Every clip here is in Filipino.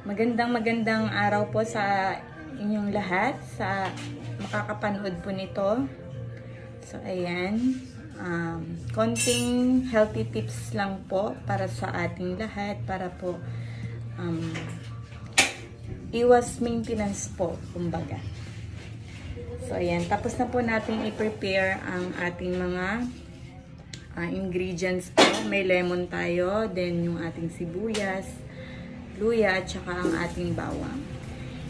Magandang araw po sa inyong lahat, sa makakapanood po nito. So, ayan. Konting healthy tips lang po para sa ating lahat, para po iwas maintenance po, kumbaga. So, ayan. Tapos na po natin i-prepare ang ating mga ingredients po. May lemon tayo, then yung ating sibuyas, luya, at saka ang ating bawang.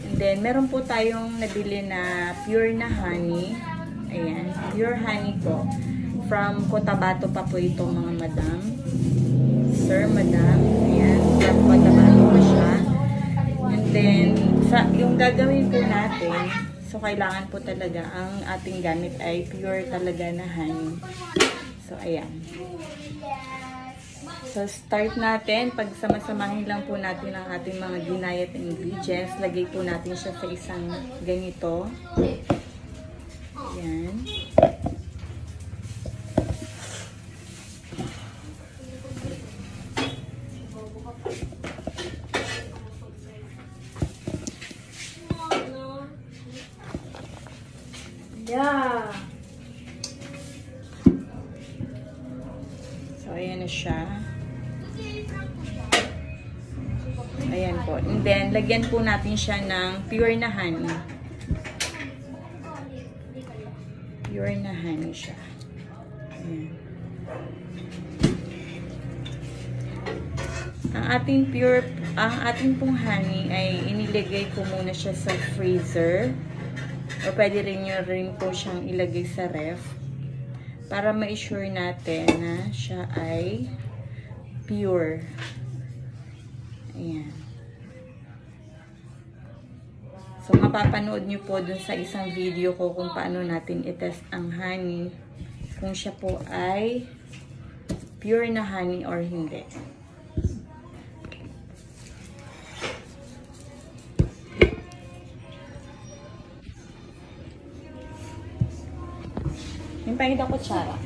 And then, meron po tayong nabili na pure na honey. Ayan, pure honey po. From Cotabato pa po ito, mga madam. Sir, madam. Ayan, from Cotabato pa siya. And then, yung gagawin po natin, so kailangan po talaga, ang ating gamit ay pure talaga na honey. So, ayan. So, start natin. Pagsamasamahin lang po natin ang ating mga ginayat na ingredients. Lagay po natin siya sa isang ganito. Ayan. Yeah. So, ayan na siya. Ayan po. And then, lagyan po natin siya ng pure na honey. Pure na honey siya. Ayan. Ang ating pong honey ay inilagay ko muna siya sa freezer. O pwede rin nyo rin po siyang ilagay sa ref. Para ma-assure natin na siya ay pure. Ayan. So, mapapanood nyo po dun sa isang video ko kung paano natin i-test ang honey. Kung siya po ay pure na honey or hindi. Yung pahit ako kutsara.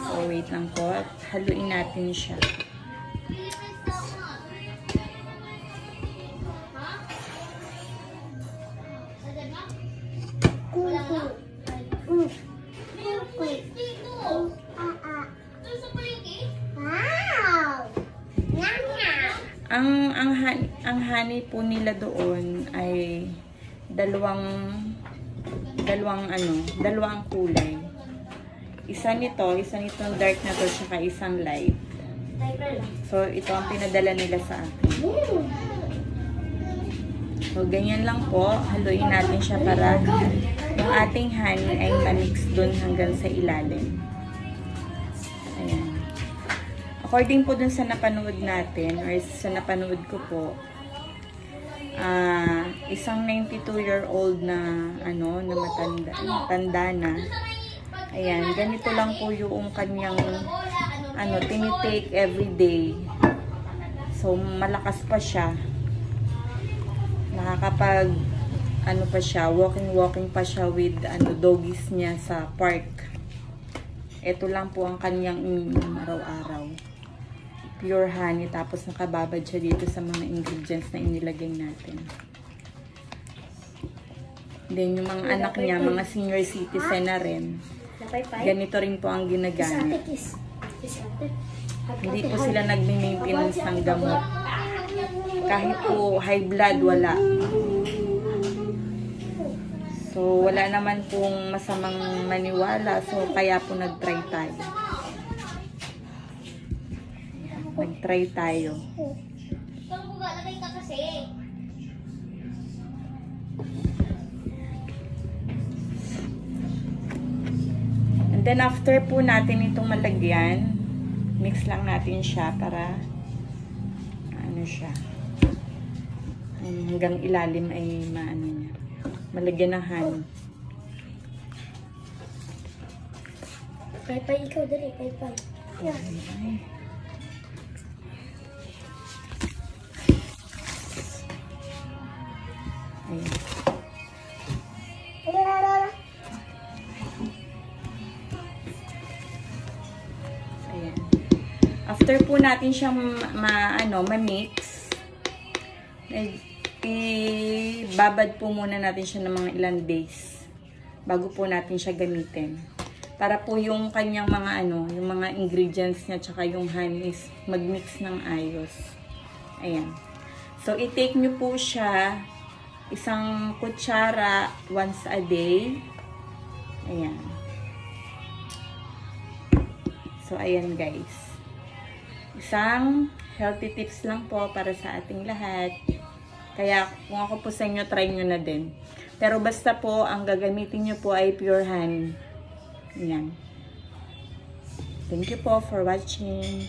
So, wait lang po. Haluin natin siya. Ang honey po nila doon ay dalawang kulay. Isa nitong dark na to, saka isang light. So, ito ang pinadala nila sa akin. So, ganyan lang po. Haluin natin siya para yung ating honey ay ma-mix doon hanggang sa ilalim. Ayan. According po dun sa napanood natin, or sa napanood ko po, isang 92-year-old na matanda na. Ayan, ganito lang po yung kanyang tinitake everyday. So, malakas pa siya. Nakakapag pa siya, walking pa siya with doggies niya sa park. Ito lang po ang kanyang iniinom araw-araw. Pure honey, tapos nakababad siya dito sa mga ingredients na inilagay natin. Then, yung mga anak niya, mga senior citizen na rin, ganito rin po ang ginagamit. Hindi po sila nagme-maintenance ng gamot. Kahit po high blood, wala. So, wala naman pong masamang maniwala. So, kaya po nag-try tayo. Nag-try tayo. And then, after po natin itong malagyan, mix lang natin siya para siya. Hanggang ilalim ay malagyan ng honey. Pay-pay, ikaw dali, pay-pay. Yeah. Ayan. After po natin siyang ma-mix, ibabad po muna natin siya ng mga ilang days bago po natin siya gamitin. Para po yung kanyang mga yung mga ingredients niya tsaka yung honey is mag-mix ng ayos. Ayan. So, i-take nyo po siya isang kutsara once a day. Ayan. So, ayan guys. Isang healthy tips lang po para sa ating lahat. Kaya kung ako po sa inyo, try nyo na din. Pero basta po, ang gagamitin nyo po ay pure honey. Ayan. Thank you po for watching.